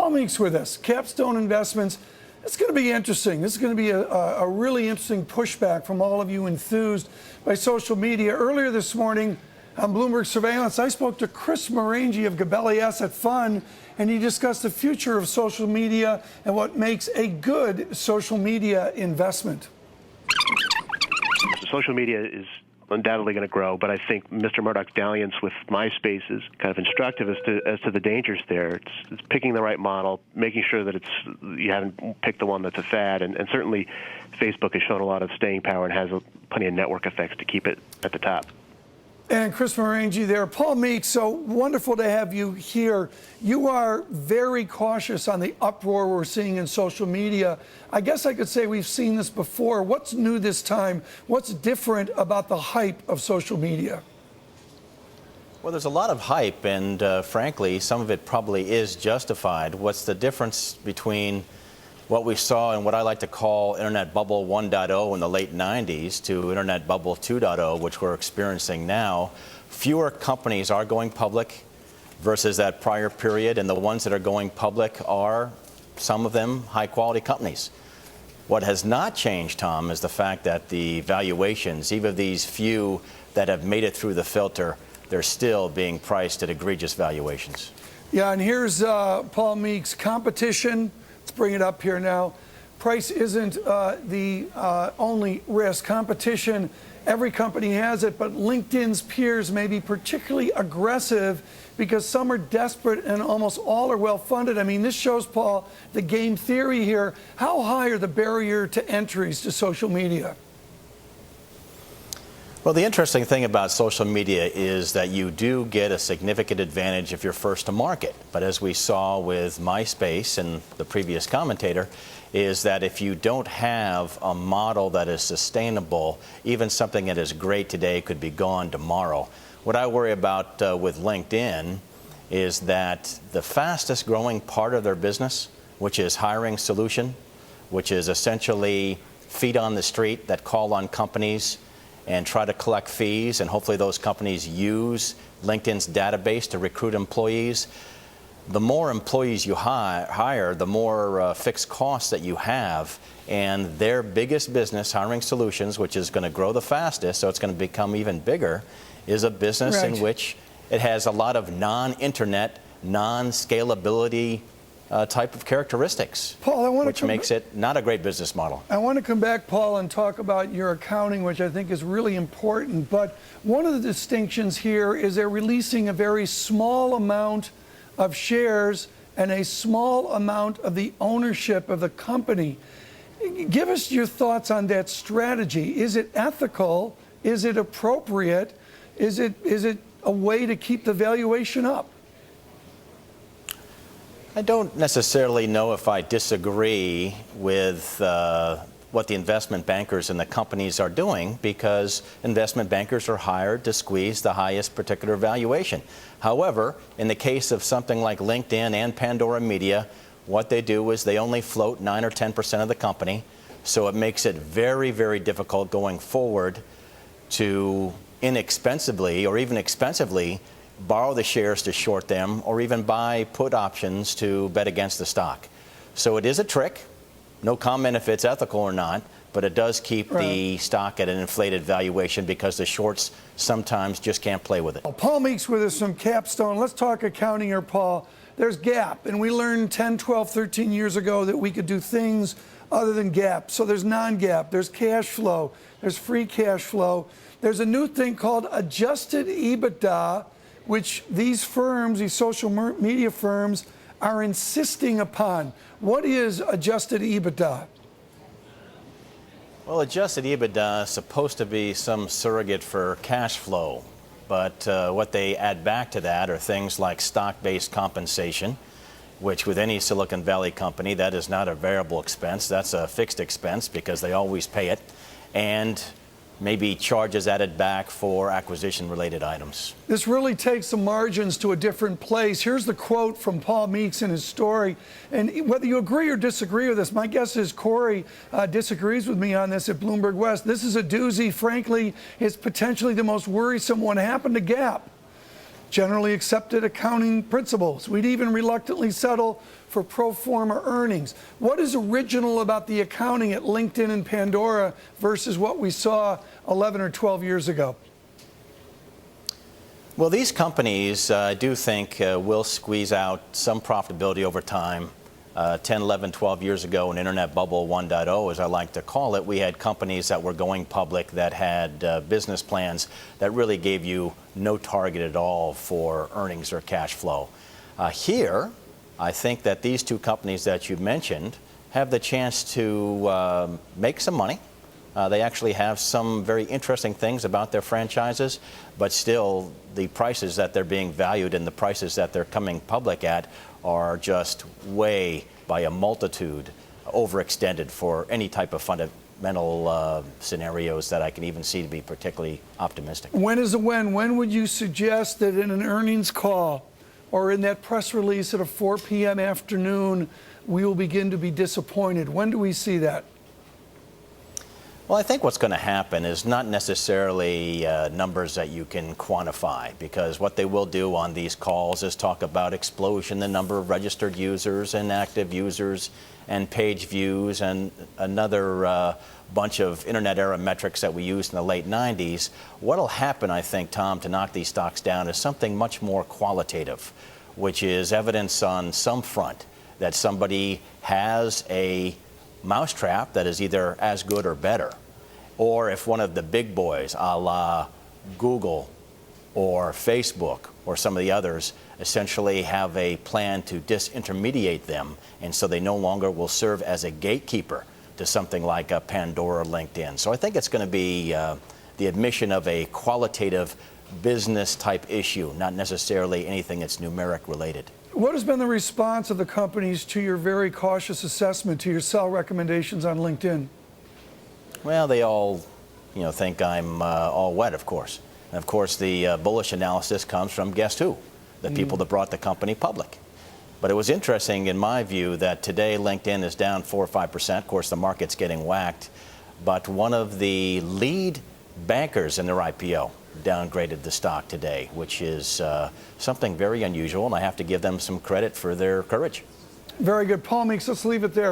Paul Meeks with us, Capstone Investments. It's going to be interesting. This is going to be a really interesting pushback from all of you enthused by social media. Earlier this morning on Bloomberg Surveillance, I spoke to Chris Marangi of Gabelli Asset Fund, and he discussed the future of social media and what makes a good social media investment. Social media is undoubtedly going to grow, but I think Mr. Murdoch's dalliance with MySpace is kind of instructive as to the dangers there. It's picking the right model, making sure that you haven't picked the one that's a fad, and certainly Facebook has shown a lot of staying power and has plenty of network effects to keep it at the top. And Chris Marangi there. Paul Meeks, so wonderful to have you here. You are very cautious on the uproar we're seeing in social media. I guess I could say we've seen this before. What's new this time? What's different about the hype of social media? Well, there's a lot of hype, and frankly, some of it probably is justified. What's the difference between what we saw in what I like to call Internet Bubble 1.0 in the late 90s to Internet Bubble 2.0, which we're experiencing now? Fewer companies are going public versus that prior period, and the ones that are going public are, some of them, high-quality companies. What has not changed, Tom, is the fact that the valuations, even these few that have made it through the filter, they're still being priced at egregious valuations. Yeah, and here's Paul Meeks. Competition. Let's bring it up here now. Price isn't the only risk. Competition, every company has it, but LinkedIn's peers may be particularly aggressive because some are desperate and almost all are well-funded. I mean, this shows, Paul, the game theory here. How high are the barrier to entries to social media? Well, the interesting thing about social media is that you do get a significant advantage if you're first to market. But as we saw with MySpace and the previous commentator, is that if you don't have a model that is sustainable, even something that is great today could be gone tomorrow. What I worry about with LinkedIn is that the fastest growing part of their business, which is hiring solution, which is essentially feet on the street that call on companies and try to collect fees, and hopefully those companies use LinkedIn's database to recruit employees. The more employees you hire, the more fixed costs that you have, and their biggest business, hiring solutions, which is going to grow the fastest, so it's going to become even bigger, is a business in which it has a lot of non-internet, non-scalability type of characteristics, Paul, which makes it not a great business model. I want to come back, Paul, and talk about your accounting, which I think is really important. But one of the distinctions here is they're releasing a very small amount of shares and a small amount of the ownership of the company. Give us your thoughts on that strategy. Is it ethical? Is it appropriate? Is it a way to keep the valuation up? I don't necessarily know if I disagree with what the investment bankers and the companies are doing, because investment bankers are hired to squeeze the highest particular valuation. However, in the case of something like LinkedIn and Pandora Media, what they do is they only float 9 or 10% of the company, so it makes it very, very difficult going forward to inexpensively or even expensively borrow the shares to short them, or even buy put options to bet against the stock. So it is a trick. No comment if it's ethical or not, but it does keep the stock at an inflated valuation because the shorts sometimes just can't play with it. Paul Meeks with us from Capstone. Let's talk accounting here, Paul. There's GAAP, and we learned 10, 12, 13 years ago that we could do things other than GAAP. So there's non-GAAP, there's cash flow, there's free cash flow. There's a new thing called adjusted EBITDA, which these firms, these social media firms, are insisting upon. What is adjusted EBITDA? Well, adjusted EBITDA is supposed to be some surrogate for cash flow, but what they add back to that are things like stock-based compensation, which with any Silicon Valley company, that is not a variable expense. That's a fixed expense because they always pay it, and maybe charges added back for acquisition-related items. This really takes the margins to a different place. Here's the quote from Paul Meeks in his story. And whether you agree or disagree with this, my guess is Corey disagrees with me on this at Bloomberg West. This is a doozy. Frankly, it's potentially the most worrisome one. Happened to Gap. generally accepted accounting principles. We'd even reluctantly settle for pro forma earnings. What is original about the accounting at LinkedIn and Pandora versus what we saw 11 or 12 years ago? Well, these companies, I do think, will squeeze out some profitability over time. 10, 11, 12 years ago, in Internet Bubble 1.0, as I like to call it, we had companies that were going public that had business plans that really gave you no target at all for earnings or cash flow. Here, I think that these two companies that you mentioned have the chance to make some money. They actually have some very interesting things about their franchises, but still the prices that they're being valued and the prices that they're coming public at are just way by a multitude overextended for any type of fundamental scenarios that I can even see to be particularly optimistic. When is a when? When would you suggest that in an earnings call or in that press release at a 4 p.m. afternoon, we will begin to be disappointed? When do we see that? Well, I think what's going to happen is not necessarily numbers that you can quantify, because what they will do on these calls is talk about explosion, the number of registered users and active users and page views and another bunch of internet era metrics that we used in the late 90s. What will happen, I think, Tom, to knock these stocks down is something much more qualitative, which is evidence on some front that somebody has a mousetrap that is either as good or better, or if one of the big boys, a la Google or Facebook or some of the others, essentially have a plan to disintermediate them, and so they no longer will serve as a gatekeeper to something like a Pandora or LinkedIn. So I think it's going to be the admission of a qualitative business type issue, not necessarily anything that's numeric related. What has been the response of the companies to your very cautious assessment, to your sell recommendations on LinkedIn? Well, they all, think I'm all wet, of course. And of course, the bullish analysis comes from guess who? The people that brought the company public. But it was interesting, in my view, that today LinkedIn is down 4 or 5%. Of course, the market's getting whacked. But one of the lead bankers in their IPO downgraded the stock today, which is something very unusual, and I have to give them some credit for their courage. Very good. Paul Meeks, let's leave it there.